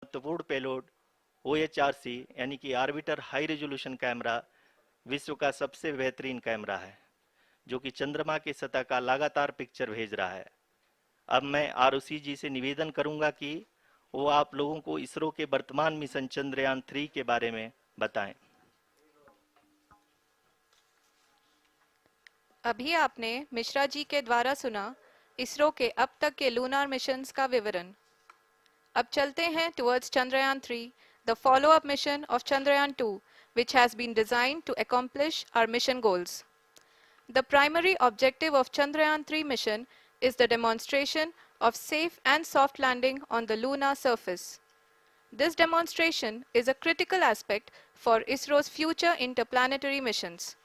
महत्वपूर्ण payload OHRC यानी कि ऑर्बिटर हाई रेजोल्यूशन कैमरा विश्व का सबसे बेहतरीन कैमरा है, जो कि चंद्रमा की सतह का लगातार पिक्चर भेज रहा है। अब मैं आरुषि जी से निवेदन करूंगा कि वो आप लोगों को इसरो के वर्तमान मिशन चंद्रयान 3 के बारे में बताएं। अभी आपने मिश्रा जी के द्वारा सुना इसरो के अब तक के लूनार मिशंस का विवरण। अब चलते हैं towards Chandrayaan 3, the follow-up mission of Chandrayaan 2, which has been designed to accomplish our mission goals. The primary objective of Chandrayaan 3 mission is the demonstration of safe and soft landing on the lunar surface. This demonstration is a critical aspect for ISRO's future interplanetary missions.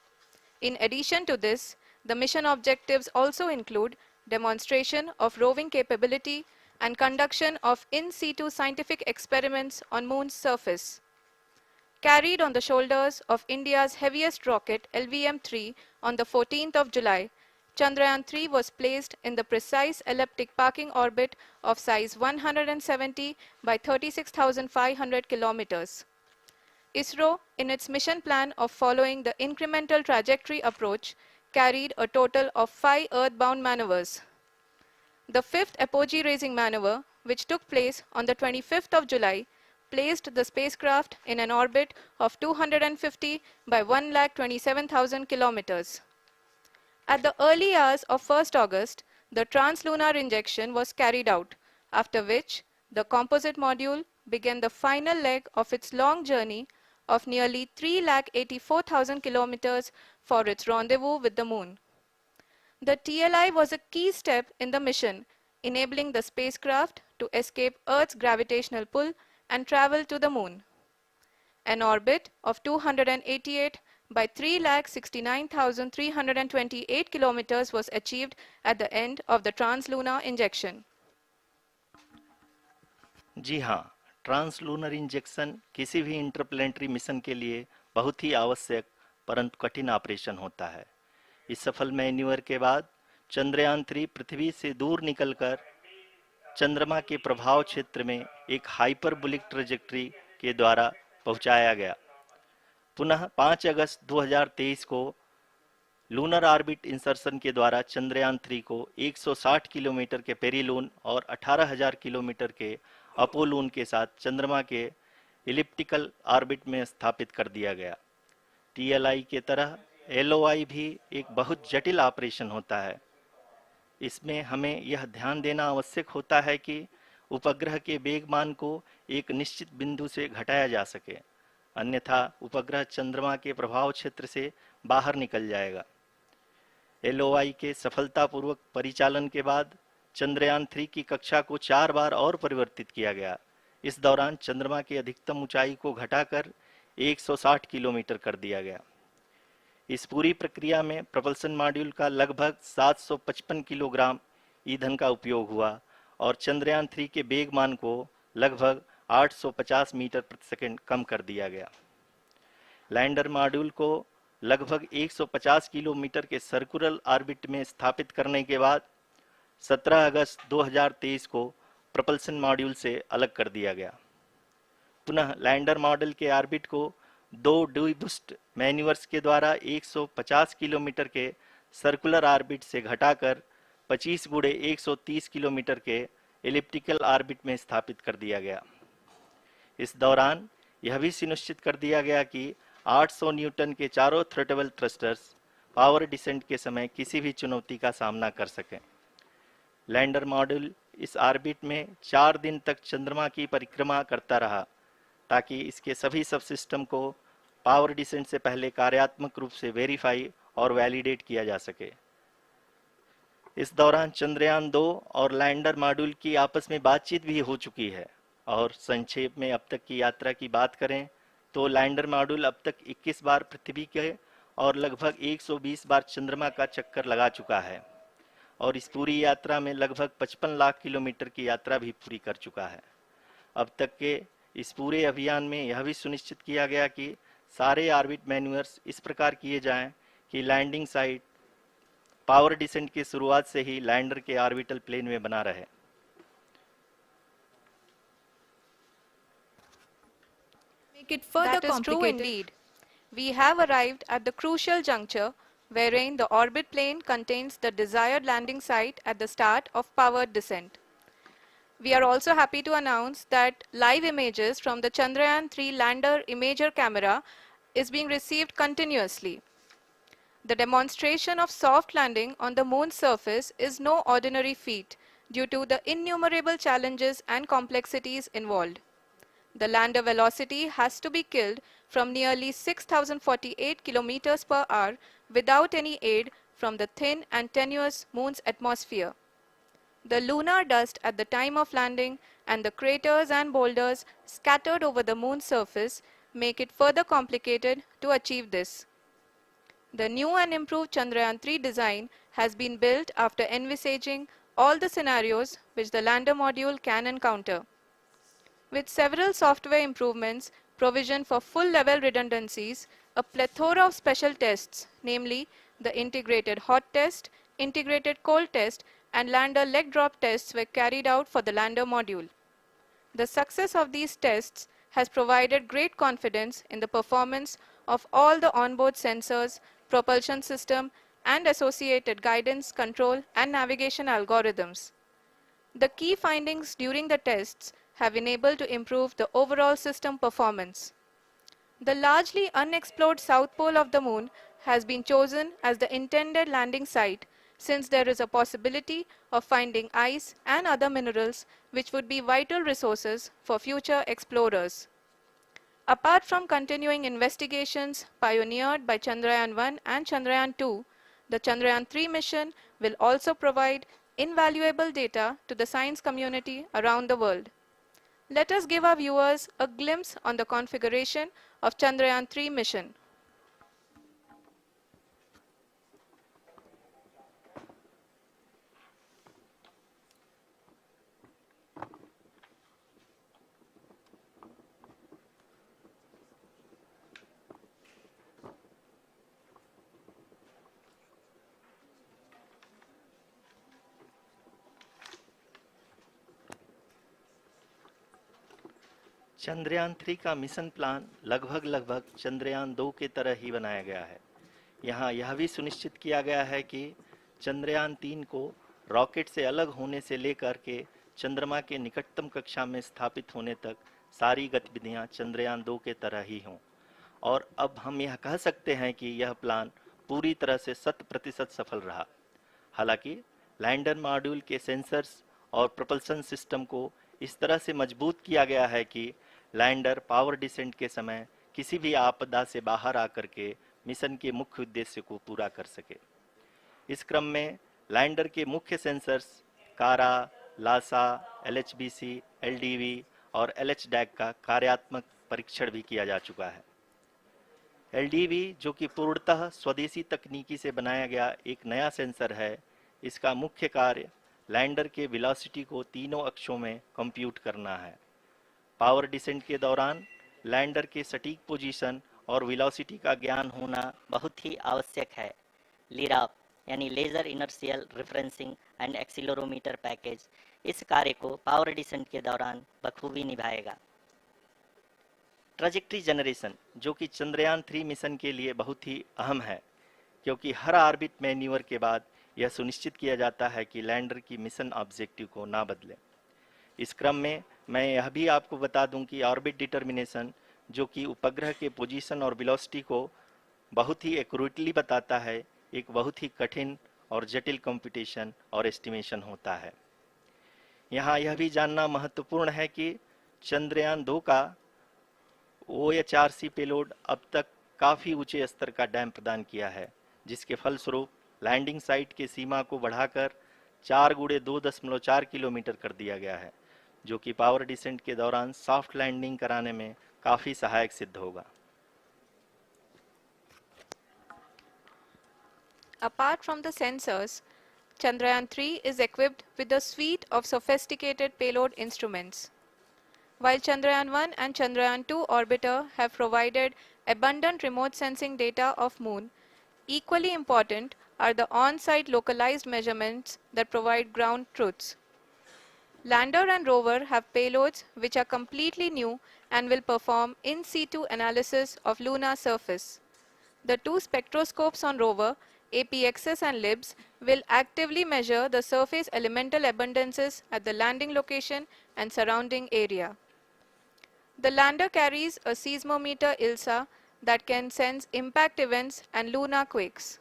In addition to this, the mission objectives also include demonstration of roving capability and conduction of in situ scientific experiments on Moon's surface. Carried on the shoulders of India's heaviest rocket LVM-3 on the 14th of July, Chandrayaan-3 was placed in the precise elliptic parking orbit of size 170 by 36,500 kilometers. ISRO, in its mission plan of following the incremental trajectory approach, carried a total of 5 earthbound maneuvers. The fifth apogee-raising maneuver, which took place on the 25th of July, placed the spacecraft in an orbit of 250 by 1,27,000 kilometers. At the early hours of 1st August, the translunar injection was carried out, after which the composite module began the final leg of its long journey of nearly 3,84,000 kilometers for its rendezvous with the Moon. The TLI was a key step in the mission, enabling the spacecraft to escape Earth's gravitational pull and travel to the Moon. An orbit of 288 by 3,69,328 kilometers was achieved at the end of the translunar injection. जी हाँ, translunar injection किसी भी interplanetary mission के लिए बहुत ही आवश्यक परंतु कठिन operation होता है। इस सफल मैन्यूवर के बाद चंद्रयान 3 पृथ्वी से दूर निकलकर चंद्रमा के प्रभाव क्षेत्र में एक हाइपरबोलिक ट्रेजेक्ट्री के द्वारा पहुंचाया गया। पुनः 5 अगस्त 2023 को लूनर ऑर्बिट इंसर्शन के द्वारा चंद्रयान 3 को 160 किलोमीटर के पेरिलून और 18,000 किलोमीटर के अपोलून के साथ चंद्रमा के इलिप्टिकल ऑर्बिट में स्थापित कर दिया गया। TLI के तरह LOI भी एक बहुत जटिल ऑपरेशन होता है। इसमें हमें यह ध्यान देना आवश्यक होता है कि उपग्रह के वेगमान को एक निश्चित बिंदु से घटाया जा सके, अन्यथा उपग्रह चंद्रमा के प्रभाव क्षेत्र से बाहर निकल जाएगा। LOI के सफलतापूर्वक परिचालन के बाद चंद्रयान 3 की कक्षा को 4 बार और परिवर्तित किया गया। इस दौरान चंद्रमा की अधिकतम ऊंचाई को घटाकर 160 किलोमीटर कर दिया गया। इस पूरी प्रक्रिया में प्रपल्सन मॉड्यूल का लगभग 755 किलोग्राम ईंधन का उपयोग हुआ और चंद्रयान 3 के वेगमान को लगभग 850 मीटर प्रति सेकंड कम कर दिया गया। लैंडर मॉड्यूल को लगभग 150 किलोमीटर के सर्कुलर ऑर्बिट में स्थापित करने के बाद 17 अगस्त 2023 को प्रपल्सन मॉड्यूल से अलग कर दिया गया। पुनः लैंडर मॉडल के ऑर्बिट को 2 डीबूस्ट मैन्यूवर्स के द्वारा 150 किलोमीटर के सर्कुलर ऑर्बिट से घटाकर 25 गुणे 130 किलोमीटर के एलिप्टिकल ऑर्बिट में स्थापित कर दिया गया। इस दौरान यह भी सुनिश्चित कर दिया गया कि 800 न्यूटन के चारों थ्रोटेबल थ्रस्टर्स पावर डिसेंट के समय किसी भी चुनौती का सामना कर सकें। लैंडर मॉड्यूल इस ऑर्बिट में 4 दिन तक चंद्रमा की परिक्रमा करता रहा ताकि इसके सभी सब सिस्टम को पावर डिसेंट से पहले कार्यात्मक रूप से वेरीफाई और वैलिडेट किया जा सके। इस दौरान चंद्रयान 2 और लैंडर मॉड्यूल की आपस में बातचीत भी हो चुकी है। और संक्षेप में अब तक की यात्रा की बात करें तो लैंडर मॉड्यूल अब तक 21 बार पृथ्वी के और लगभग 120 बार चंद्रमा का चक्कर लगा चुका है और इस पूरी यात्रा में लगभग 55 लाख किलोमीटर की यात्रा भी पूरी कर चुका है। अब तक के इस पूरे अभियान में यह भी सुनिश्चित किया गया कि सारे ऑर्बिट मैन्यूवर्स इस प्रकार किए जाएं कि लैंडिंग साइट पावर डिसेंट की शुरुआत से ही लैंडर के ऑर्बिटल प्लेन में बना रहे। make it further That is true complicated. indeed. We have arrived at the crucial juncture wherein the orbit plane contains the desired landing site at the start of powered descent. We are also happy to announce that live images from the Chandrayaan-3 lander imager camera is being received continuously. The demonstration of soft landing on the moon's surface is no ordinary feat due to the innumerable challenges and complexities involved. The lander velocity has to be killed from nearly 6,048 kilometers per hour without any aid from the thin and tenuous moon's atmosphere. The lunar dust at the time of landing and the craters and boulders scattered over the moon's surface make it further complicated to achieve this. The new and improved Chandrayaan-3 design has been built after envisaging all the scenarios which the lander module can encounter. With several software improvements, provision for full-level redundancies, a plethora of special tests, namely the integrated hot test, integrated cold test, and lander leg drop tests were carried out for the lander module. The success of these tests has provided great confidence in the performance of all the onboard sensors, propulsion system, and associated guidance, control, and navigation algorithms. The key findings during the tests have enabled to improve the overall system performance. The largely unexplored south pole of the moon has been chosen as the intended landing site since there is a possibility of finding ice and other minerals which would be vital resources for future explorers. Apart from continuing investigations pioneered by Chandrayaan-1 and Chandrayaan-2, the Chandrayaan-3 mission will also provide invaluable data to the science community around the world. Let us give our viewers a glimpse on the configuration of Chandrayaan-3 mission. Chandrayaan 3 का mission plan लगभग चंद्रयान 2 की तरह ही बनाया गया है। यहाँ यह भी सुनिश्चित किया गया है कि चंद्रयान 3 को रॉकेट से अलग होने से लेकर के चंद्रमा के निकटतम कक्षा में स्थापित होने तक सारी गतिविधियां चंद्रयान 2 के तरह ही हों। और अब हम यह कह सकते हैं कि यह प्लान पूरी तरह से 100% सफल रहा। हालांकि लैंडर मॉड्यूल के सेंसर्स और प्रोपल्शन सिस्टम को इस तरह से मजबूत किया गया है कि लैंडर पावर डिसेंट के समय किसी भी आपदा से बाहर आकर के मिशन के मुख्य उद्देश्य को पूरा कर सके। इस क्रम में लैंडर के मुख्य सेंसर्स कारा, लासा, एलएचबीसी, एलडीवी और एलएचडैक का कार्यात्मक परीक्षण भी किया जा चुका है। एलडीवी, जो कि पूर्णतः स्वदेशी तकनीकी से बनाया गया एक नया सेंसर है, इसका मुख्य कार्य लैंडर के वेलोसिटी को तीनों अक्षों में कंप्यूट करना है। पावर डिसेंट के दौरान लैंडर के सटीक पोजीशन और वेलोसिटी का ज्ञान होना बहुत ही आवश्यक है। लिराप यानी laser inertial referencing and accelerometer package इस कार्य को पावर डिसेंट के दौरान बखूबी निभाएगा। ट्रैजेक्टरी जनरेशन, जो कि चंद्रयान 3 मिशन के लिए बहुत ही अहम है, क्योंकि हर ऑर्बिट मैन्यूवर के बाद यह सुनिश्चित किया जाता है कि लैंडर की मिशन ऑब्जेक्टिव को ना बदले। इस क्रम में मैं यह भी आपको बता दूं कि ऑर्बिट डिटर्मिनेशन, जो कि उपग्रह के पोजीशन और वेलोसिटी को बहुत ही एक्यूरेटली बताता है, एक बहुत ही कठिन और जटिल कंप्यूटेशन और एस्टिमेशन होता है। यहाँ यह भी जानना महत्वपूर्ण है कि चंद्रयान 2 का OHRC पेलोड अब तक काफ़ी ऊंचे स्तर का डैम प्रदान किया है, जिसके फलस्वरूप लैंडिंग साइट के सीमा को बढ़ाकर 4 गुणे 2.4 किलोमीटर कर दिया गया है, जो कि पावर डिसेंट के दौरान सॉफ्ट लैंडिंग कराने में काफ़ी सहायक सिद्ध होगा। Apart from the sensors, Chandrayaan-3 is equipped with a suite of sophisticated payload instruments. While Chandrayaan-1 and Chandrayaan-2 orbiter have provided abundant remote sensing data of Moon, equally important are the on-site localized measurements that provide ground truths. Lander and rover have payloads which are completely new and will perform in situ analysis of lunar surface. The two spectroscopes on rover, APXS and LIBS, will actively measure the surface elemental abundances at the landing location and surrounding area. The lander carries a seismometer ILSA that can sense impact events and lunar quakes.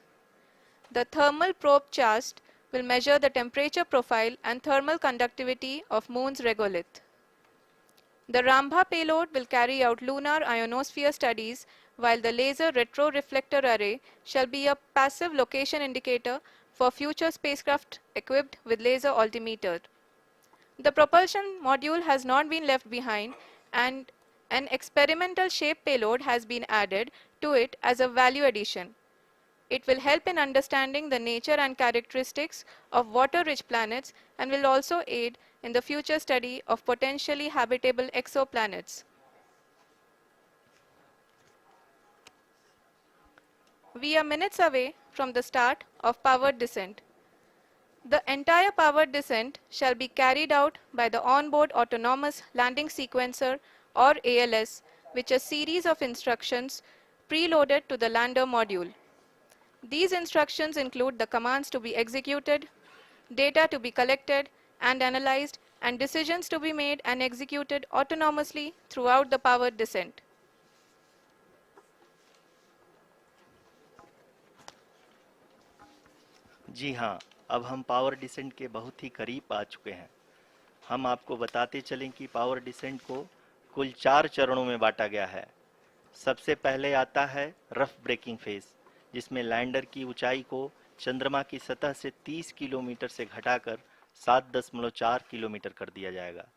The thermal probe CHAST will measure the temperature profile and thermal conductivity of Moon's regolith. The Rambha payload will carry out lunar ionosphere studies, while the laser retroreflector array shall be a passive location indicator for future spacecraft equipped with laser altimeter. The propulsion module has not been left behind, and an experimental shape payload has been added to it as a value addition. It will help in understanding the nature and characteristics of water-rich planets and will also aid in the future study of potentially habitable exoplanets. We are minutes away from the start of powered descent. The entire powered descent shall be carried out by the onboard autonomous landing sequencer, or ALS, which is a series of instructions preloaded to the lander module. These instructions include the commands to be executed, data to be collected and analyzed, and decisions to be made and executed autonomously throughout the powered descent. जी हाँ, अब हम power descent के बहुत ही करीब आ चुके हैं। हम आपको बताते चलें कि पावर डिसेंट को कुल 4 चरणों में बांटा गया है। सबसे पहले आता है रफ ब्रेकिंग फेज, जिसमें लैंडर की ऊंचाई को चंद्रमा की सतह से 30 किलोमीटर से घटाकर 7.4 किलोमीटर कर दिया जाएगा।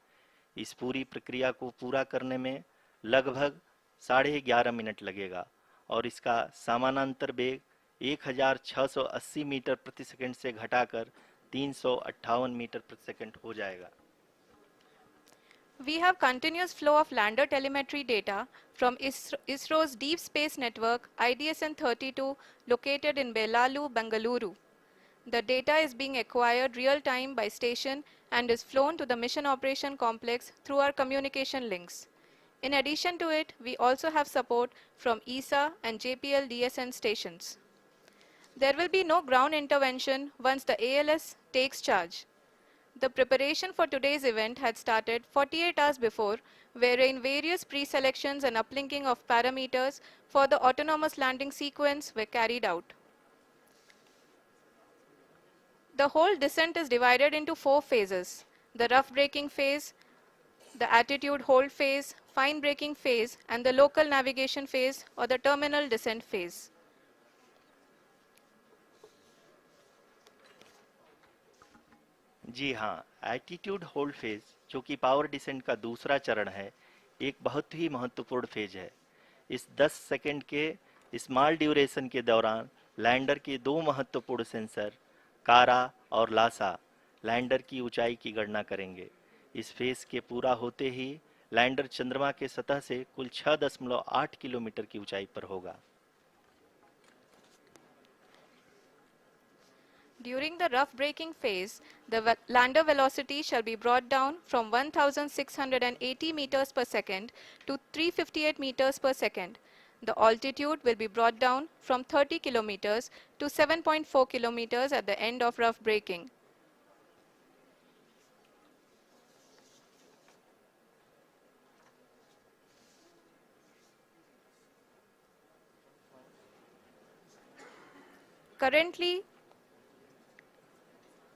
इस पूरी प्रक्रिया को पूरा करने में लगभग 11.5 मिनट लगेगा और इसका समानांतर वेग 1680 मीटर प्रति सेकंड से घटाकर 358 मीटर प्रति सेकंड हो जाएगा। We have continuous flow of lander telemetry data from ISRO's Deep Space Network IDSN-32 located in Belalu, Bengaluru. The data is being acquired real-time by station and is flown to the Mission Operation Complex through our communication links. In addition to it, we also have support from ESA and JPL DSN stations. There will be no ground intervention once the ALS takes charge. The preparation for today's event had started 48 hours before, wherein various pre-selections and uplinking of parameters for the autonomous landing sequence were carried out. The whole descent is divided into 4 phases: the rough braking phase, the attitude hold phase, fine braking phase, and the local navigation phase or the terminal descent phase. जी हाँ, attitude hold phase, जो कि power descent का दूसरा चरण है, एक बहुत ही महत्वपूर्ण फेज है। इस 10 सेकंड के स्मॉल ड्यूरेशन के दौरान लैंडर के 2 महत्वपूर्ण सेंसर कारा और लासा लैंडर की ऊंचाई की गणना करेंगे। इस फेज के पूरा होते ही लैंडर चंद्रमा के सतह से कुल 6.8 किलोमीटर की ऊंचाई पर होगा। During the rough braking phase, the lander velocity shall be brought down from 1680 meters per second to 358 meters per second. The altitude will be brought down from 30 kilometers to 7.4 kilometers at the end of rough braking. Currently,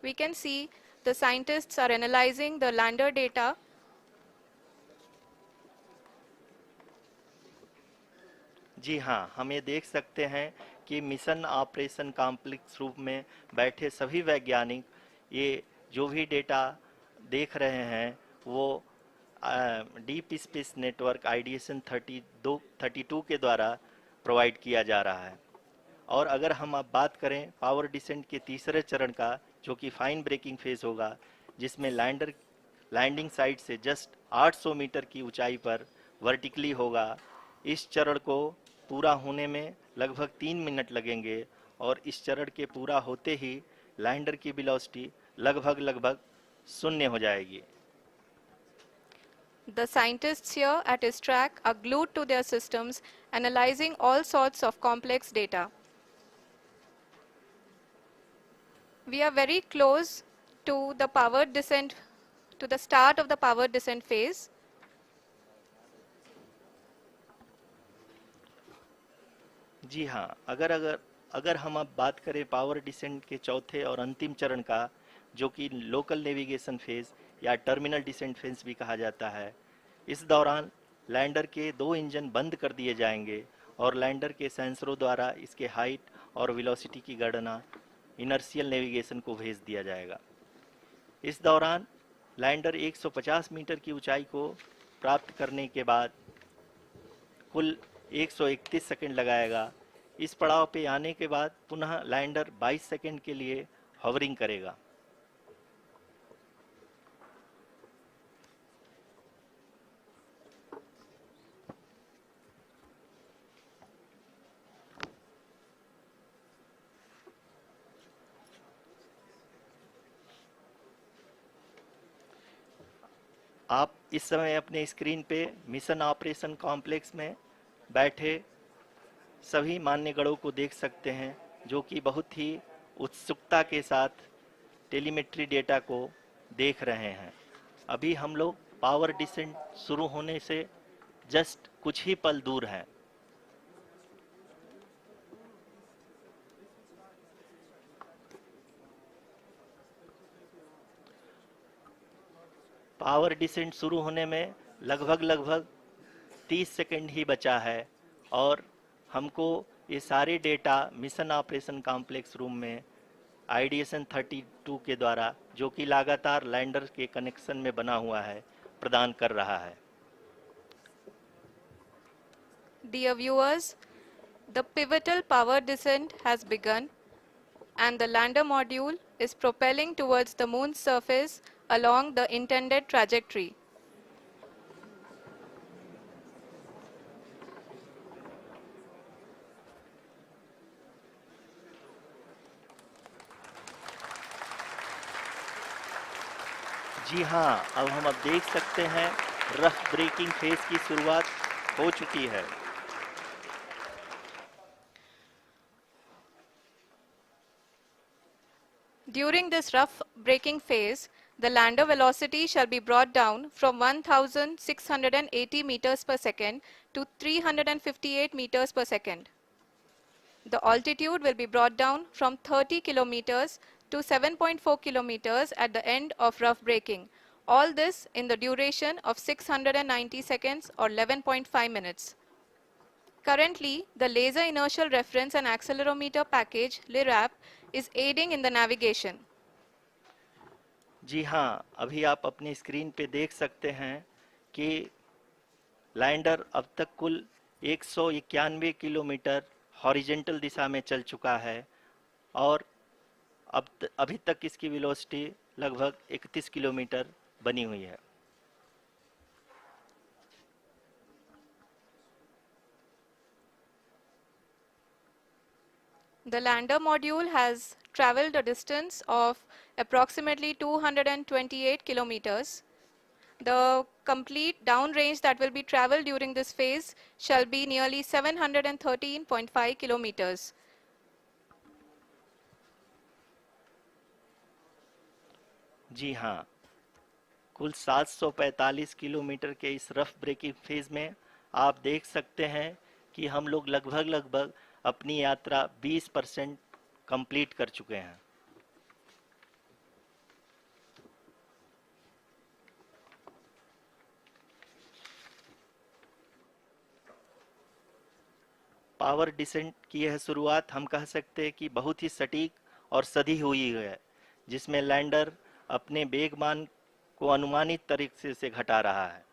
we can see the scientists are analyzing the lander data. जी हाँ, हम ये देख सकते हैं कि mission operation complex रूप में बैठे सभी वैज्ञानिक ये जो भी डेटा देख रहे हैं वो डीप स्पेस नेटवर्क IDSN 32 के द्वारा प्रोवाइड किया जा रहा है। और अगर हम अब बात करें पावर डिसेंट के तीसरे चरण का, जो कि फाइन ब्रेकिंग फेज होगा, जिसमें लैंडर लैंडिंग साइट से जस्ट 800 मीटर की ऊंचाई पर वर्टिकली होगा। इस चरण को पूरा होने में लगभग 3 मिनट लगेंगे और इस चरण के पूरा होते ही लैंडर की वेलोसिटी लगभग 0 हो जाएगी। The scientists here at ISTRAC are glued to their systems, analyzing all sorts of complex data. We are very close to the powered descent, to the start of the powered descent phase. जी हाँ, अगर अगर अगर हम अब बात करें power descent के चौथे और अंतिम चरण का, जो कि लोकल नेविगेशन फेज या टर्मिनल डिसेंट फेज भी कहा जाता है, इस दौरान लैंडर के दो इंजन बंद कर दिए जाएंगे और लैंडर के सेंसरों द्वारा इसके हाइट और वेलोसिटी की गणना इनर्शियल नेविगेशन को भेज दिया जाएगा। इस दौरान लैंडर 150 मीटर की ऊंचाई को प्राप्त करने के बाद कुल 131 सेकंड लगाएगा। इस पड़ाव पे आने के बाद पुनः लैंडर 22 सेकंड के लिए हॉवरिंग करेगा। आप इस समय अपने स्क्रीन पे मिशन ऑपरेशन कॉम्प्लेक्स में बैठे सभी मान्यगणों को देख सकते हैं, जो कि बहुत ही उत्सुकता के साथ टेलीमेट्री डेटा को देख रहे हैं। अभी हम लोग पावर डिसेंट शुरू होने से जस्ट कुछ ही पल दूर हैं। पावर डिसेंट शुरू होने में लगभग 30 सेकंड ही बचा है और हमको ये सारे data mission operation complex room में आईडीएसएन 32 के द्वारा, जो कि लगातार लैंडर के कनेक्शन में बना हुआ है, प्रदान कर रहा है। Dear viewers, the pivotal power descent has begun and the lander module is propelling towards the moon's surface along the intended trajectory. जी हाँ, अब हम देख सकते हैं रफ ब्रेकिंग फेज की शुरुआत हो चुकी है। During this rough braking phase, the lander velocity shall be brought down from 1680 meters per second to 358 meters per second. The altitude will be brought down from 30 kilometers to 7.4 kilometers at the end of rough braking. All this in the duration of 690 seconds or 11.5 minutes. Currently, the Laser Inertial Reference and Accelerometer package (LIRAP) is aiding in the navigation. जी हाँ, अभी आप अपनी screen पे देख सकते हैं कि lander अब तक कुल 191 किलोमीटर हॉरिजेंटल दिशा में चल चुका है और अभी तक इसकी वेलोसिटी लगभग 31 किलोमीटर बनी हुई है। The lander module has traveled a distance of approximately 228 kilometers. The complete downrange that will be traveled during this phase shall be nearly 713.5 kilometers. जी हाँ, कुल 745 किलोमीटर के इस रफ ब्रेकिंग फेज में आप देख सकते हैं कि हम लोग लगभग अपनी यात्रा 20% कंप्लीट कर चुके हैं। पावर डिसेंट की यह शुरुआत हम कह सकते हैं कि बहुत ही सटीक और सधी हुई है, जिसमें लैंडर अपने वेगमान को अनुमानित तरीके से घटा रहा है।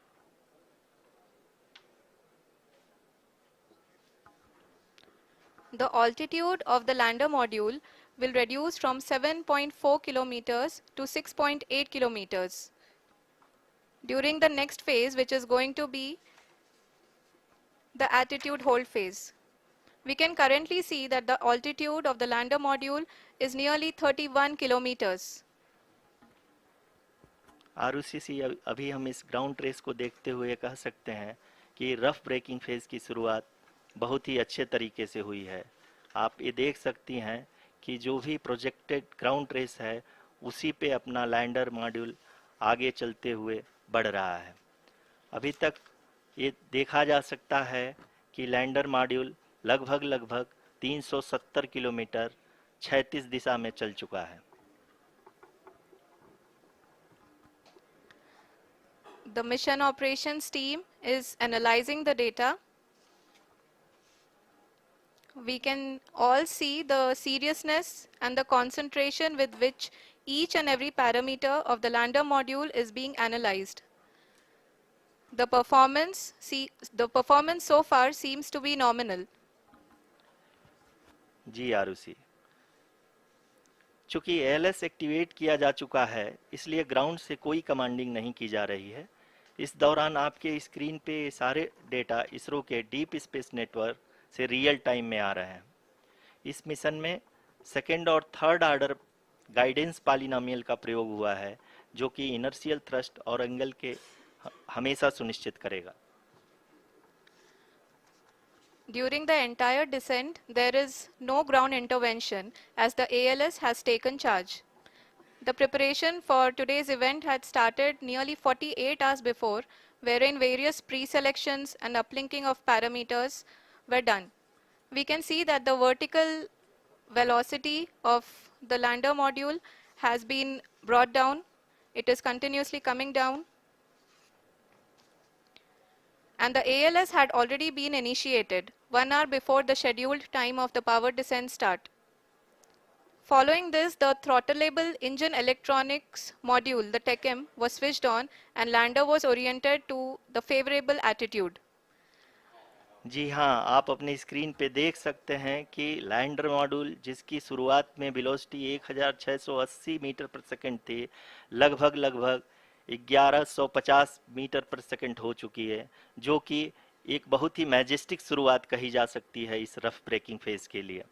The altitude of the lander module will reduce from 7.4 kilometers to 6.8 kilometers. During the next phase, which is going to be the attitude hold phase. We can currently see that the altitude of the lander module is nearly 31 kilometers. Arushi, अभी हम इस ground race को देखते हुए कह सकते हैं कि रफ ब्रेकिंग फेज की शुरुआत बहुत ही अच्छे तरीके से हुई है। आप ये देख सकती हैं कि जो भी प्रोजेक्टेड ग्राउंड रेस है उसी पे अपना लैंडर मॉड्यूल आगे चलते हुए बढ़ रहा है। अभी तक ये देखा जा सकता है कि लैंडर मॉड्यूल लगभग 370 किलोमीटर क्षैतिज दिशा में चल चुका है। The mission operations team is analyzing the data. We can all see the seriousness and the concentration with which each and every parameter of the lander module is being analyzed. The performance so far seems to be nominal. जी आरुषि, चूंकि ALS activate किया जा चुका है इसलिए ground से कोई commanding नहीं की जा रही है। इस दौरान आपके स्क्रीन पे सारे डेटा इसरो के डीप स्पेस नेटवर्क से रियल टाइम में आ रहे हैं। इस मिशन में सेकेंड और थर्ड ऑर्डर गाइडेंस पॉलिनोमियल का प्रयोग हुआ है जो कि इनर्शियल थ्रस्ट और एंगल के हमेशा सुनिश्चित करेगा। During the entire descent, there is no ground intervention as the ALS has taken charge. The preparation for today's event had started nearly 48 hours before, wherein various pre-selections and uplinking of parameters were done. We can see that the vertical velocity of the lander module has been brought down. It is continuously coming down. And the ALS had already been initiated 1 hour before the scheduled time of the power descent start. Following this, the throttleable engine electronics module, the TECM, was switched on and lander was oriented to the favorable attitude. जी हाँ, आप अपनी screen पे देख सकते हैं कि lander module जिसकी शुरुआत में वेलोसिटी 1680 मीटर पर सेकंड थी, लगभग 1150 मीटर पर सेकंड हो चुकी है, जो कि एक बहुत ही मैजेस्टिक शुरुआत कही जा सकती है इस रफ ब्रेकिंग फेज के लिए।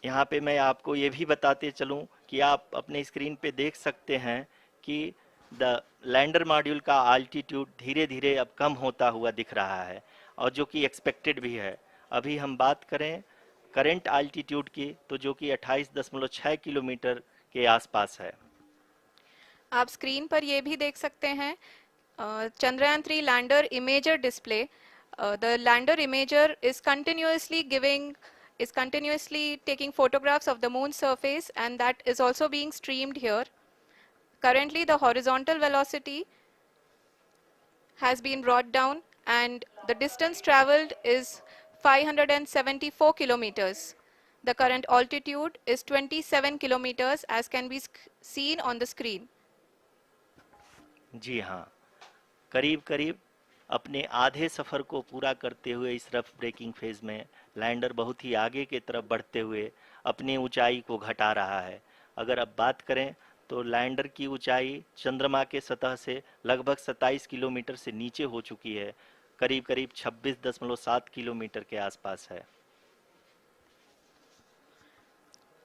यहाँ पे मैं आपको ये भी बताते चलूँ कि आप अपने स्क्रीन पे देख सकते हैं कि द लैंडर मॉड्यूल का आल्टीट्यूड धीरे धीरे अब कम होता हुआ दिख रहा है और जो कि एक्सपेक्टेड भी है। अभी हम बात करें करंट आल्टीट्यूड की तो जो कि 28.6 किलोमीटर के आसपास है। आप स्क्रीन पर ये भी देख सकते हैं Chandrayaan 3 lander imager display. The lander imager is continuously taking photographs of the moon surface, and that is also being streamed here. Currently the horizontal velocity has been brought down and the distance traveled is 574 kilometers. The current altitude is 27 kilometers as can be seen on the screen. जी हाँ, करीब अपने आधे सफ़र को पूरा करते हुए इस rough breaking phase में लैंडर बहुत ही आगे की तरफ बढ़ते हुए अपनी ऊंचाई को घटा रहा है। अगर अब बात करें तो लैंडर की ऊंचाई चंद्रमा के सतह से लगभग 27 किलोमीटर से नीचे हो चुकी है, करीब 26.7 किलोमीटर के आसपास है।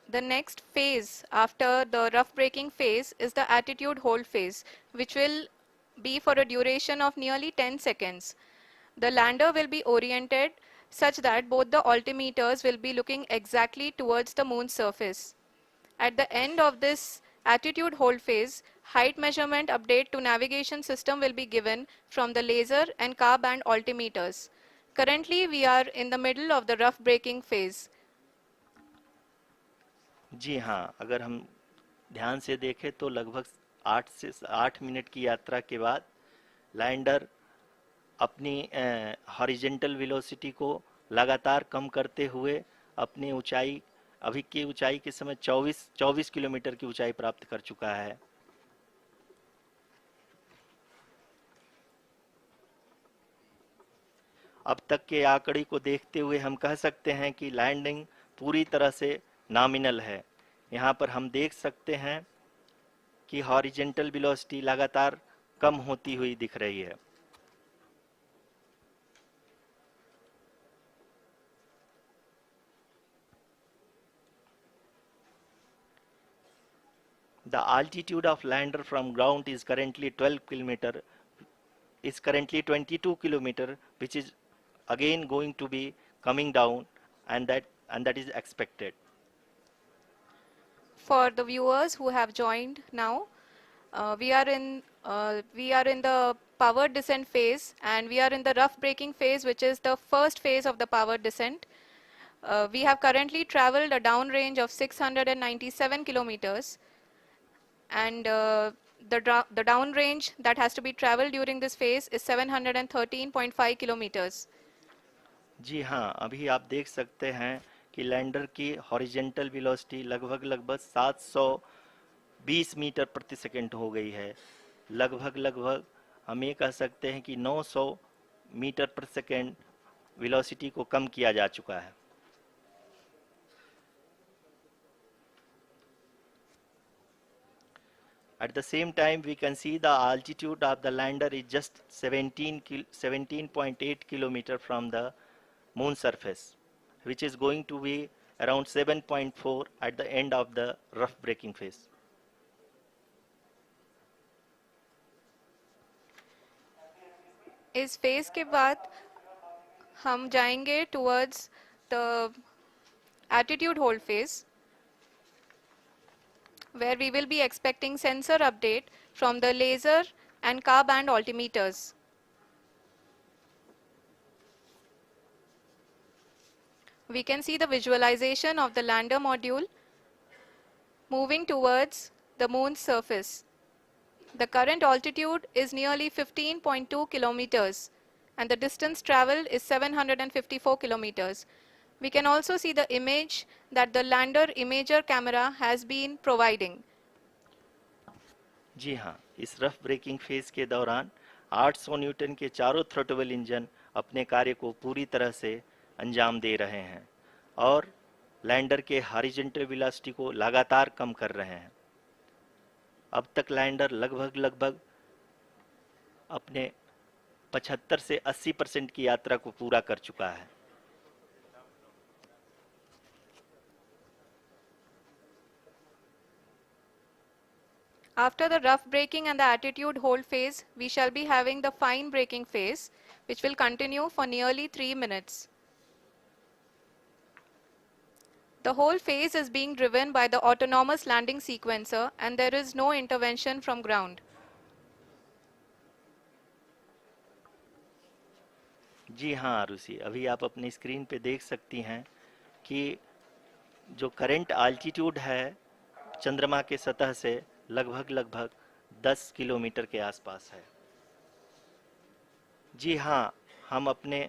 The next phase after the rough braking phase is the attitude hold phase, which will be for a duration of nearly 10 seconds. The lander will be oriented such that both the altimeters will be looking exactly towards the moon's surface. At the end of this attitude hold phase, height measurement update to navigation system will be given from the laser and car band altimeters. Currently, we are in the middle of the rough braking phase. जी हाँ, अगर हम ध्यान से देखें तो लगभग 8 minute की यात्रा के बाद लैंडर अपनी हॉरिजेंटल वेलोसिटी को लगातार कम करते हुए अपनी ऊंचाई अभी की ऊंचाई के समय 24 किलोमीटर की ऊंचाई प्राप्त कर चुका है। अब तक के आंकड़े को देखते हुए हम कह सकते हैं कि लैंडिंग पूरी तरह से नॉमिनल है। यहाँ पर हम देख सकते हैं कि हॉरिजेंटल वेलोसिटी लगातार कम होती हुई दिख रही है। The altitude of lander from ground is currently 22 kilometer, which is again going to be coming down, and that is expected. For the viewers who have joined now, we are in the powered descent phase, and we are in the rough braking phase, which is the first phase of the powered descent. We have currently traveled a downrange of 697 kilometers, and the downrange that has to be traveled during this phase is 713.5 kilometers. जी हाँ, अभी आप देख सकते हैं कि lander की horizontal velocity लगभग 720 metre प्रति सेकंड हो गई है। लगभग हम ये कह सकते हैं कि 900 मीटर प्रति सेकंड वेलोसिटी को कम किया जा चुका है। At the same time, we can see the altitude of the lander is just 17.8 kilometer from the moon surface, which is going to be around 7.4 at the end of the rough braking phase. इस phase के बाद हम जाएंगे towards the attitude hold phase, where we will be expecting sensor update from the laser and car band altimeters. We can see the visualization of the lander module moving towards the moon's surface. The current altitude is nearly 15.2 kilometers, and the distance traveled is 754 kilometers. We can also see the image that the lander imager camera has been providing. जी हाँ, इस rough breaking phase के दौरान 800 Newton के चारों throttle engine अपने कार्य को पूरी तरह से अंजाम दे रहे हैं और लैंडर के हॉरिजॉन्टल वेलोसिटी को लगातार कम कर रहे हैं। अब तक लैंडर लगभग अपने 75 से 80% की यात्रा को पूरा कर चुका है। After the rough braking and the attitude hold phase, we shall be having the fine braking phase, which will continue for nearly 3 minutes. The whole phase is being driven by the autonomous landing sequencer, and there is no intervention from ground. जी हाँ आरुषि, अभी आप अपनी screen पे देख सकती हैं कि जो करंट आल्टीट्यूड है चंद्रमा के सतह से लगभग 10 किलोमीटर के आसपास है। जी हाँ, हम अपने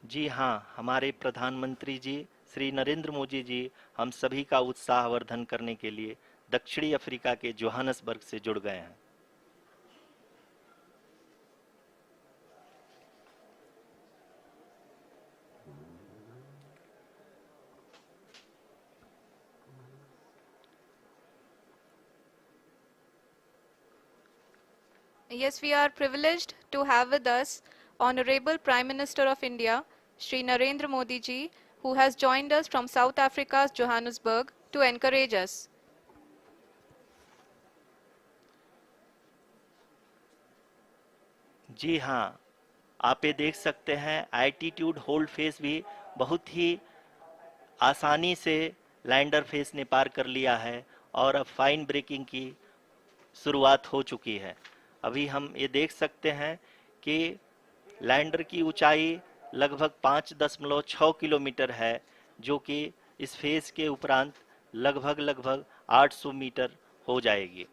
जी हाँ, हमारे प्रधानमंत्री जी श्री नरेंद्र मोदी जी हम सभी का उत्साहवर्धन करने के लिए दक्षिणी अफ्रीका के जोहानसबर्ग से जुड़ गए हैं। Yes, we are privileged to have with us Honorable Prime Minister of India, Shri Narendra Modi ji, who has joined us from South Africa's Johannesburg to encourage us. जी हाँ, आप ये देख सकते हैं एल्टीट्यूड होल्ड फेस भी बहुत ही आसानी से लैंडर फेस ने पार कर लिया है और अब फाइन ब्रेकिंग की शुरुआत हो चुकी है। अभी हम ये देख सकते हैं कि लैंडर की ऊंचाई लगभग 5.6 किलोमीटर है, जो कि इस फेज के उपरांत लगभग 800 मीटर हो जाएगी।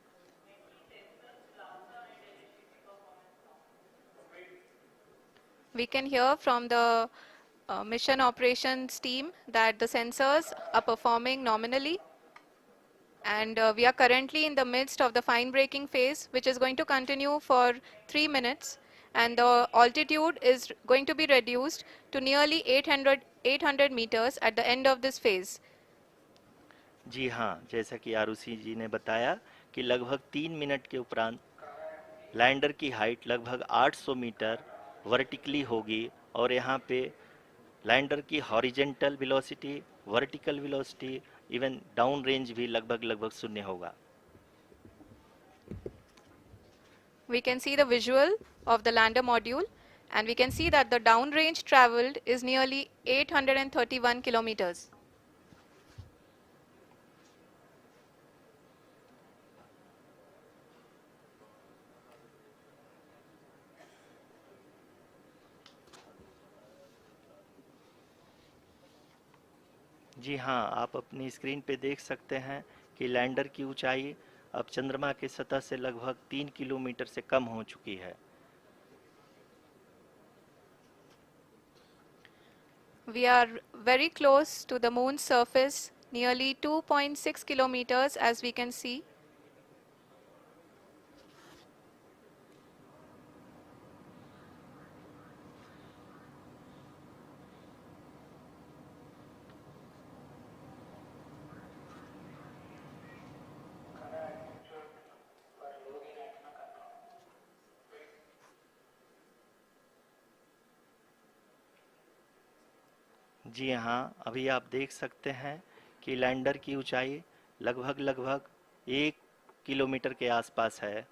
We can hear from the mission operations team that the sensors are performing nominally, and we are currently in the midst of the fine braking phase, which is going to continue for 3 minutes, and the altitude is going to be reduced to nearly 800 meters at the end of this phase. जी हाँ, जैसा कि आरुषि जी ने बताया कि लगभग 3 minute के उपरांत lander की हाइट लगभग 800 मीटर वर्टिकली होगी और यहाँ पे लैंडर की horizontal velocity, vertical velocity, even down range भी लगभग लगभग शून्य होगा। We can see the visual of the lander module, and we can see that the downrange traveled is nearly 831 kilometers. जी हाँ, आप अपनी स्क्रीन पे देख सकते हैं कि लैंडर की ऊंचाई अब चंद्रमा की सतह से लगभग 3 किलोमीटर से कम हो चुकी है। We are very close to the moon's surface, nearly 2.6 kilometers, as we can see. जी हाँ, अभी आप देख सकते हैं कि लैंडर की ऊंचाई लगभग लगभग 1 किलोमीटर के आसपास है।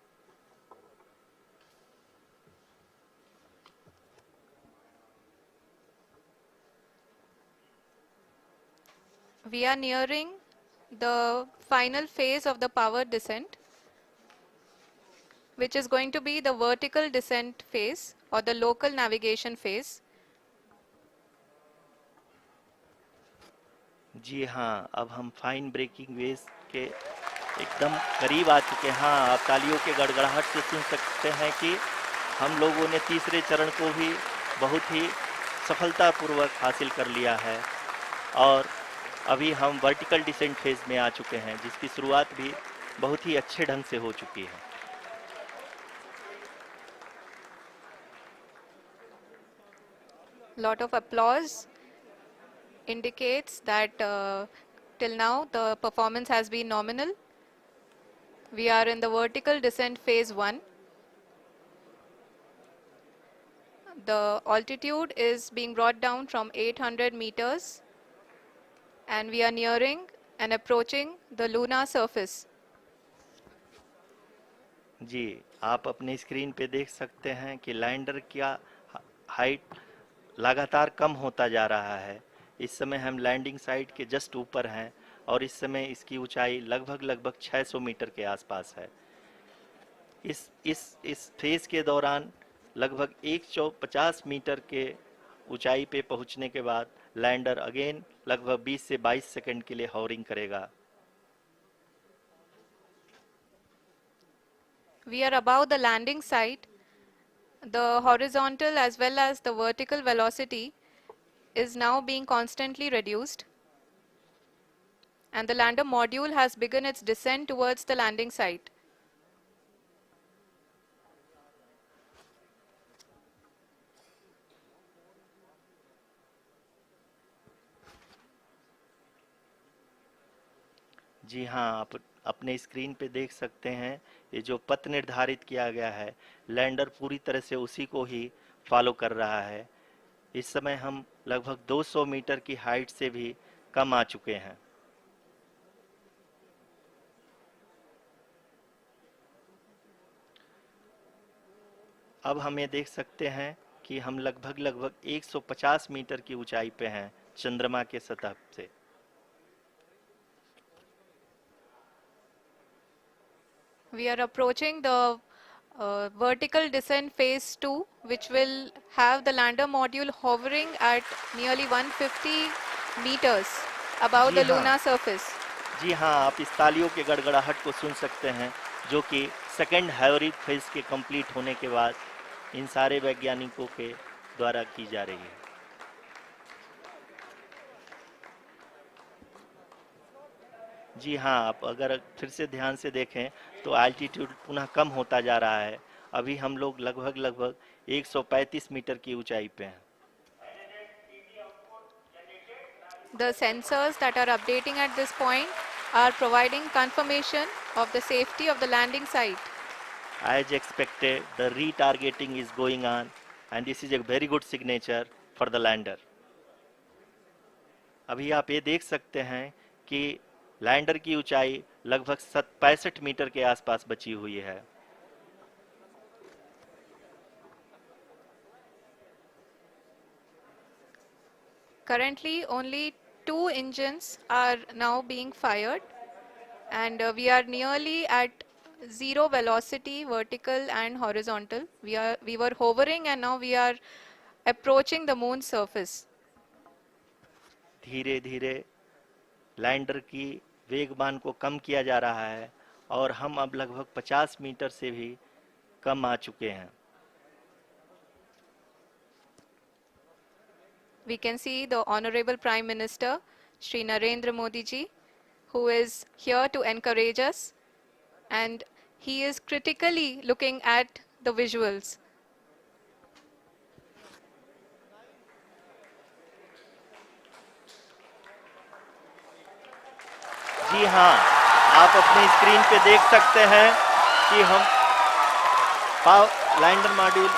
We are nearing the final phase of the power descent, which is going to be the vertical descent phase or the local navigation phase. जी हाँ, अब हम फाइन ब्रेकिंग वेव्स के एकदम करीब आ चुके हैं। हाँ, आप तालियों के गड़गड़ाहट से सुन सकते हैं कि हम लोगों ने तीसरे चरण को भी बहुत ही सफलतापूर्वक हासिल कर लिया है और अभी हम वर्टिकल डिसेंट फेज में आ चुके हैं, जिसकी शुरुआत भी बहुत ही अच्छे ढंग से हो चुकी है। Lot of applause indicates that till now the performance has been nominal. We are in the vertical descent phase 1. The altitude is being brought down from 800 meters, and we are nearing and approaching the lunar surface. जी, आप अपने screen पे देख सकते हैं कि lander का height लगातार कम होता जा रहा है। इस समय हम लैंडिंग साइट के जस्ट ऊपर हैं और इस समय इसकी ऊंचाई लगभग लगभग 600 मीटर के आसपास है। इस फेज के दौरान लगभग 150 मीटर के ऊंचाई पे पहुंचने के बाद लैंडर अगेन लगभग 20 से 22 सेकंड के लिए हॉवरिंग करेगा। We are above the landing site. The horizontal as well as the vertical velocity is now being constantly reduced, and the lander module has begun its descent towards the landing site. जी हाँ, आप अपने screen पे देख सकते हैं ये जो पथ निर्धारित किया गया है, लैंडर पूरी तरह से उसी को ही फॉलो कर रहा है। इस समय हम लगभग 200 मीटर की हाइट से भी कम आ चुके हैं। अब हम ये देख सकते हैं कि हम लगभग लगभग 150 मीटर की ऊंचाई पे हैं चंद्रमा के सतह से। We are approaching the vertical descent phase 2, which will have the lander module hovering at nearly 150 meters above ji the हाँ। lunar surface. जी हाँ, आप इस तालियों के गड़गड़ाहट को सुन सकते हैं, जो कि सेकंड हैवरिक फेज के कंप्लीट होने के बाद इन सारे वैज्ञानिकों के द्वारा की जा रही है। जी हाँ, आप अगर फिर से ध्यान से देखें तो एल्टीट्यूड पुनः कम होता जा रहा है। अभी हम लोग लगभग लगभग 135 मीटर की ऊंचाई पे हैं। The sensors that are updating at this point are providing confirmation of the safety of the landing site. As expected, the retargeting is going on and this is a very good signature for the lander. अभी आप ये देख सकते हैं कि lander की ऊंचाई लगभग 65 मीटर के आसपास बची हुई है. Currently, only 2 engines are now being fired, and we are nearly at zero velocity, vertical and horizontal. We were hovering, and now we are approaching the moon's surface. धीरे धीरे लैंडर की वेगमान को कम किया जा रहा है और हम अब लगभग 50 मीटर से भी कम आ चुके हैं. We can see the Honorable Prime Minister, Shri Narendra Modi ji, who is here to encourage us, and he is critically looking at the visuals. जी हाँ, आप अपनी स्क्रीन पे देख सकते हैं कि हम lander module.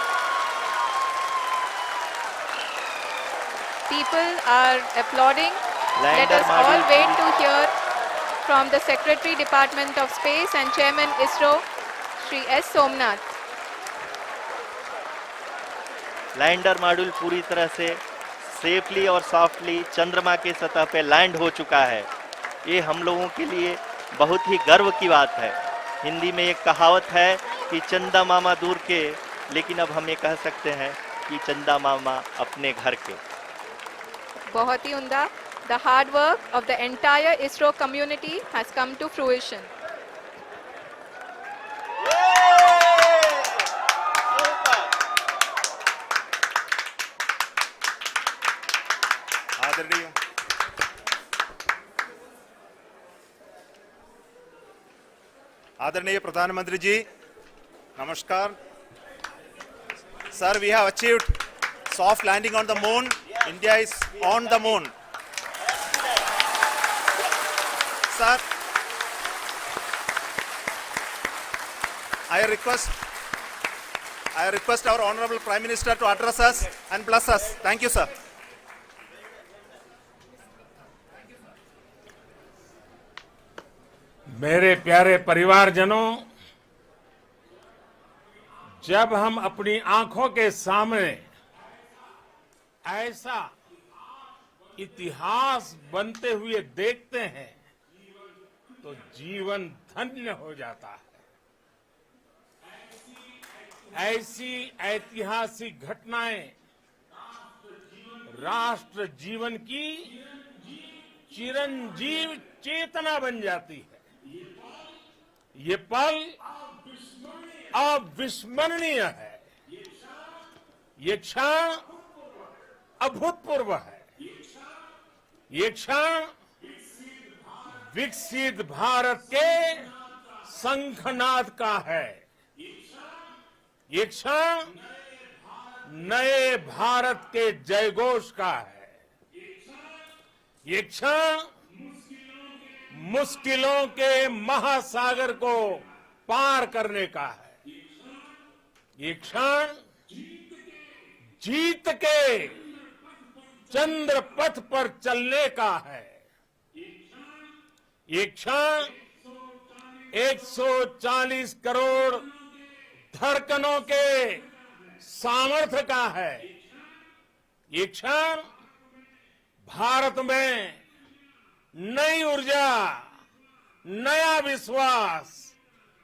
People are applauding. Let Lander us all module wait पूरी- to hear from the Secretary Department of Space and Chairman ISRO, Shri S. Somnath. Lander module पूरी तरह से सेफली और सॉफ्टली चंद्रमा के सतह पे लैंड हो चुका है. ये हम लोगों के लिए बहुत ही गर्व की बात है. हिंदी में एक कहावत है कि चंदा मामा दूर के, लेकिन अब हम ये कह सकते हैं कि चंदा मामा अपने घर के. बहुत ही उम्दा. The hard work of the entire ISRO community has come to fruition. आदरणीय आदरणीय प्रधानमंत्री जी, नमस्कार. Sir, we have achieved soft landing on the moon. India is on the moon. Sir, I request our Honorable Prime Minister to address us and bless us. Thank you, sir. मेरे प्यारे परिवारजनों, जब हम अपनी आंखों के सामने ऐसा इतिहास बनते हुए देखते हैं तो जीवन धन्य हो जाता है. ऐसी ऐतिहासिक घटनाएं राष्ट्र जीवन की चिरंजीव चेतना बन जाती है. ये पल अविस्मरणीय है. ये क्षण अभूतपूर्व है. ये क्षण विकसित भारत के शंखनाद का है. ये क्षण नए भारत के जयघोष का है. ये क्षण मुश्किलों के महासागर को पार करने का है. ये क्षण जीत के चंद्र पथ पर चलने का है. ये क्षण 140 करोड़ धड़कनों के सामर्थ्य का है. ये क्षण भारत में नई ऊर्जा, नया विश्वास,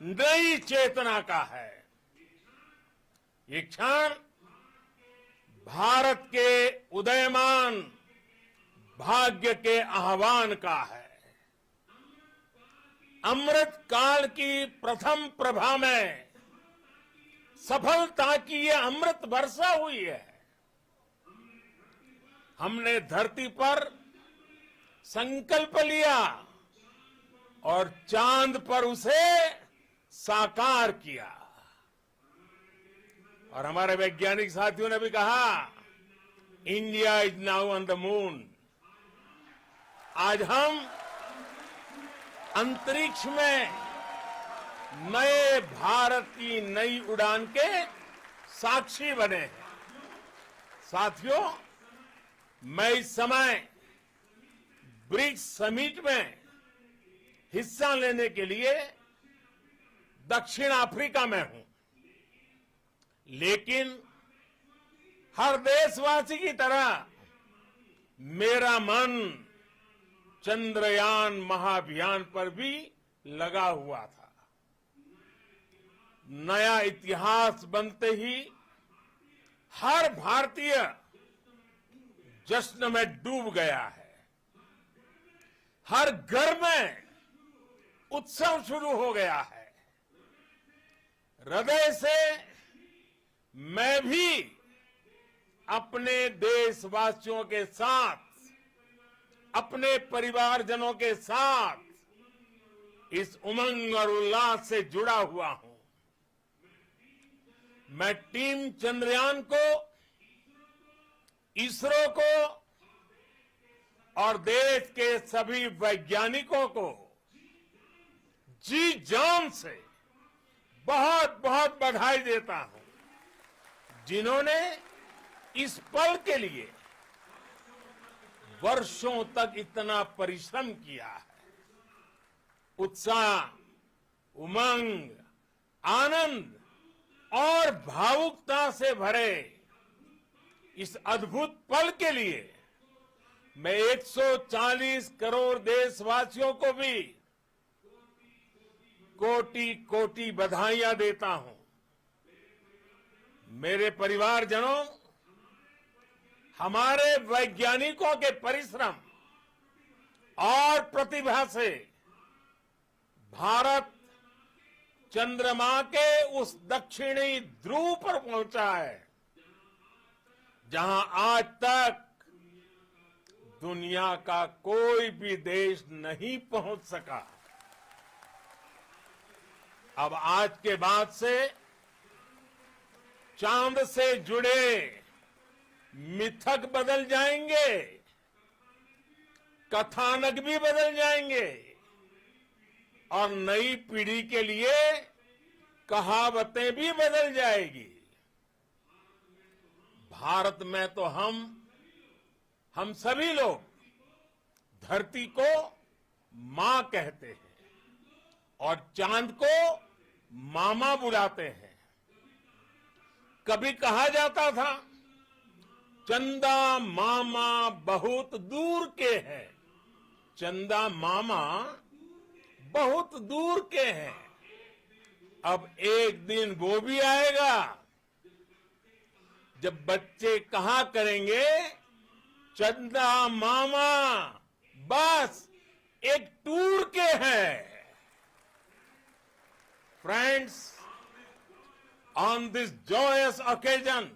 नई चेतना का है. ये क्षण भारत के उदयमान भाग्य के आह्वान का है. अमृत काल की प्रथम प्रभा में सफलता की ये अमृत वर्षा हुई है. हमने धरती पर संकल्प लिया और चांद पर उसे साकार किया. और हमारे वैज्ञानिक साथियों ने भी कहा, India is now on the moon. आज हम अंतरिक्ष में नए भारत की नई उड़ान के साक्षी बने हैं. साथियों, मैं इस समय ब्रिक्स समिट में हिस्सा लेने के लिए दक्षिण अफ्रीका में हूं, लेकिन हर देशवासी की तरह मेरा मन चंद्रयान महाअभियान पर भी लगा हुआ था। नया इतिहास बनते ही हर भारतीय जश्न में डूब गया है। हर घर में उत्सव शुरू हो गया है। हृदय से मैं भी अपने देशवासियों के साथ, अपने परिवारजनों के साथ इस उमंग और उल्लास से जुड़ा हुआ हूं। मैं टीम चंद्रयान को, इसरो को और देश के सभी वैज्ञानिकों को जी जान से बहुत बहुत बधाई देता हूं, जिन्होंने इस पल के लिए वर्षों तक इतना परिश्रम किया है। उत्साह, उमंग, आनंद और भावुकता से भरे इस अद्भुत पल के लिए मैं 140 करोड़ देशवासियों को भी कोटि कोटि बधाइयां देता हूं। मेरे परिवारजनों, हमारे वैज्ञानिकों के परिश्रम और प्रतिभा से भारत चंद्रमा के उस दक्षिणी ध्रुव पर पहुंचा है, जहां आज तक दुनिया का कोई भी देश नहीं पहुंच सका। अब आज के बाद से चांद से जुड़े मिथक बदल जाएंगे, कथानक भी बदल जाएंगे और नई पीढ़ी के लिए कहावतें भी बदल जाएगी। भारत में तो हम सभी लोग धरती को मां कहते हैं और चांद को मामा बुलाते हैं। कभी कहा जाता था, चंदा मामा बहुत दूर के हैं। चंदा मामा बहुत दूर के हैं। अब एक दिन वो भी आएगा जब बच्चे कहा करेंगे, चंदा मामा बस एक टूर के हैं। Friends, on this joyous occasion,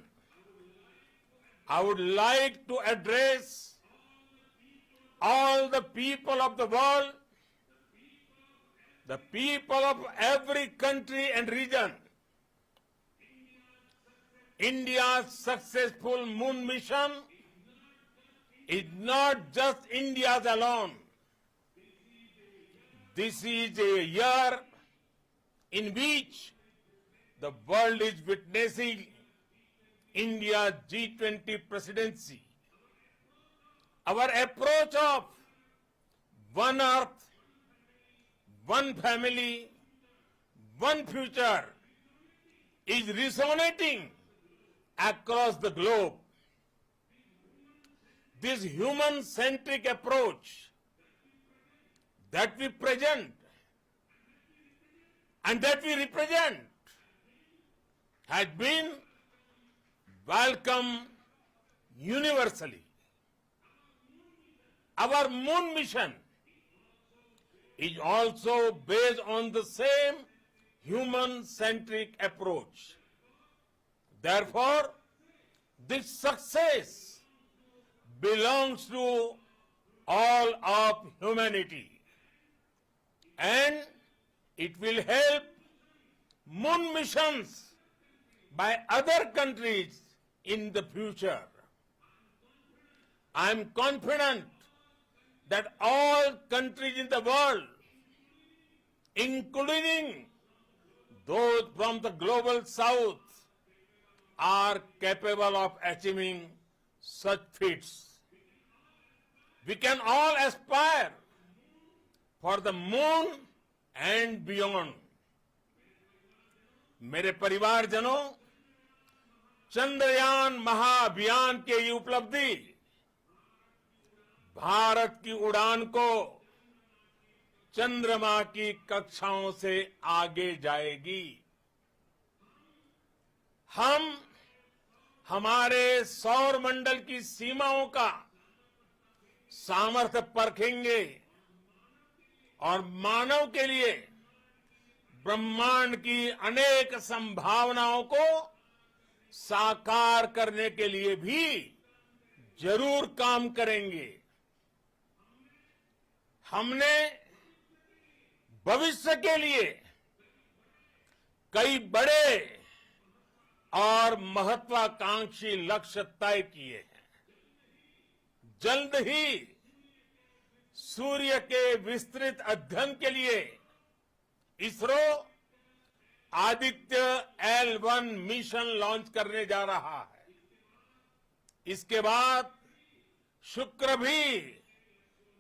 I would like to address all the people of the world, the people of every country and region. India's successful moon mission is not just India's alone. This is a year in which the world is witnessing India's G20 presidency. Our approach of one earth, one family, one future is resonating across the globe. This human-centric approach that we present and that we represent has been welcomed universally. Our moon mission is also based on the same human-centric approach. Therefore, this success belongs to all of humanity, and it will help moon missions by other countries in the future. I am confident that all countries in the world, including those from the global south, are capable of achieving such feats. We can all aspire for the moon and beyond. मेरे परिवारजनों, चंद्रयान महाअभियान के ये उपलब्धि भारत की उड़ान को चंद्रमा की कक्षाओं से आगे जाएगी। हम हमारे सौर मंडल की सीमाओं का सामर्थ्य परखेंगे और मानव के लिए ब्रह्मांड की अनेक संभावनाओं को साकार करने के लिए भी जरूर काम करेंगे। हमने भविष्य के लिए कई बड़े और महत्वाकांक्षी लक्ष्य तय किए हैं। जल्द ही सूर्य के विस्तृत अध्ययन के लिए ISRO Aditya L1 mission launch करने जा रहा है। इसके बाद शुक्र भी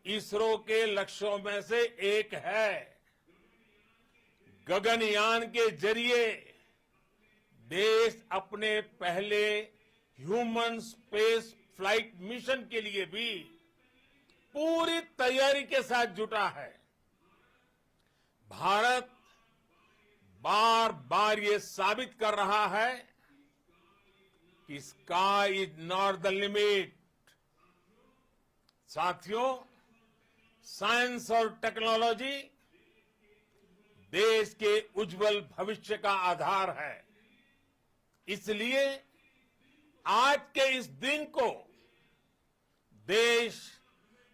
इसरो के लक्ष्यों में से एक है। गगनयान के जरिए देश अपने पहले ह्यूमन स्पेस फ्लाइट मिशन के लिए भी पूरी तैयारी के साथ जुटा है। भारत बार बार ये साबित कर रहा है कि sky is not the limit. साथियों, साइंस और टेक्नोलॉजी देश के उज्जवल भविष्य का आधार है। इसलिए आज के इस दिन को देश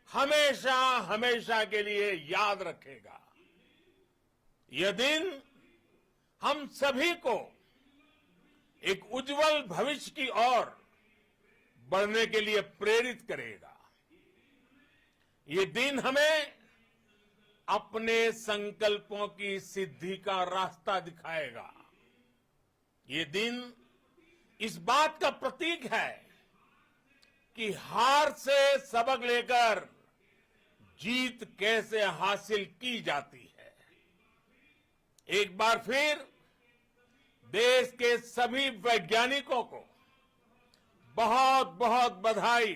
हमेशा हमेशा के लिए याद रखेगा। यह दिन हम सभी को एक उज्जवल भविष्य की ओर बढ़ने के लिए प्रेरित करेगा। ये दिन हमें अपने संकल्पों की सिद्धि का रास्ता दिखाएगा। ये दिन इस बात का प्रतीक है कि हार से सबक लेकर जीत कैसे हासिल की जाती है। एक बार फिर देश के सभी वैज्ञानिकों को बहुत बहुत बधाई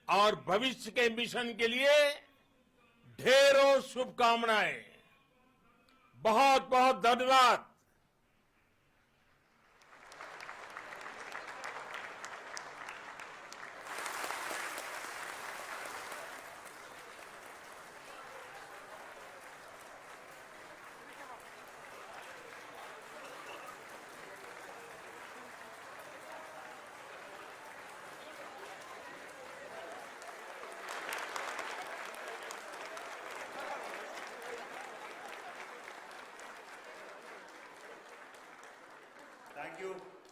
और भविष्य के मिशन के लिए ढेरों शुभकामनाएं। बहुत बहुत धन्यवाद।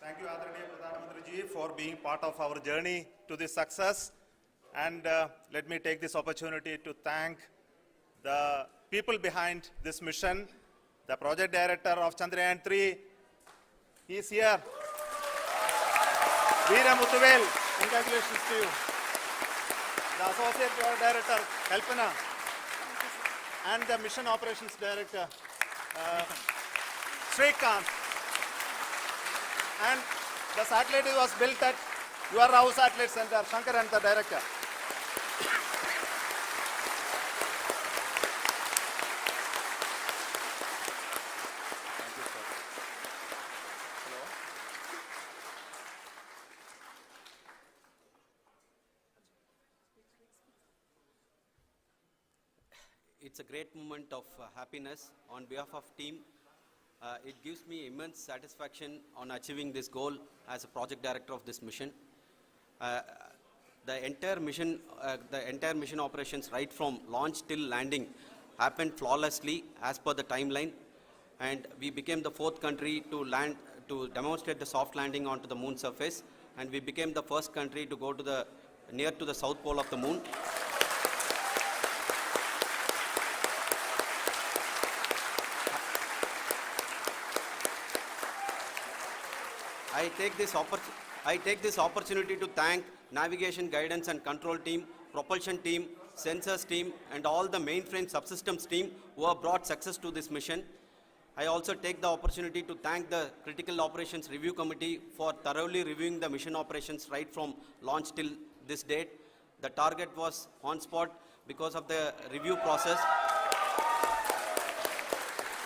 Thank you, Adaraniya Pradhan Mantri ji, for being part of our journey to this success. And let me take this opportunity to thank the people behind this mission, the project director of Chandrayaan 3. He is here. Veera Muthuvel, congratulations to you. The associate project director, Kalpana, and the mission operations director, Srikanth. And the satellite was built at your house satellite center, Shankar and the director. Thank you, sir. Hello. It's a great moment of happiness on behalf of team. It gives me immense satisfaction on achieving this goal as a project director of this mission. The entire mission operations right from launch till landing happened flawlessly as per the timeline, and we became the 4th country to demonstrate the soft landing onto the moon surface, and we became the first country to go to near to the south pole of the moon. I take this opportunity. I take this opportunity to thank navigation, guidance and control team, propulsion team, sensors team and all the mainframe subsystems team who have brought success to this mission. I also take the opportunity to thank the Critical Operations Review Committee for thoroughly reviewing the mission operations right from launch till this date. The target was on spot because of the review process.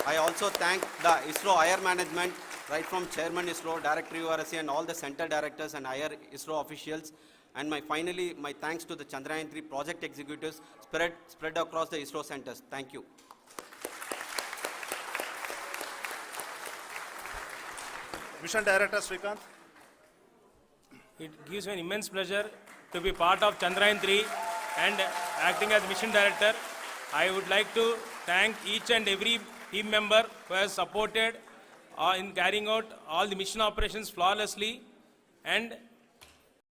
I also thank the ISRO higher management, right from Chairman ISRO, Director URSC and all the center directors and higher ISRO officials. And finally, my thanks to the Chandrayaan-3 project executives spread across the ISRO centers. Thank you. Mission Director Srikanth. It gives me an immense pleasure to be part of Chandrayaan-3 and acting as mission director. I would like to thank each and every team member who has supported in carrying out all the mission operations flawlessly, and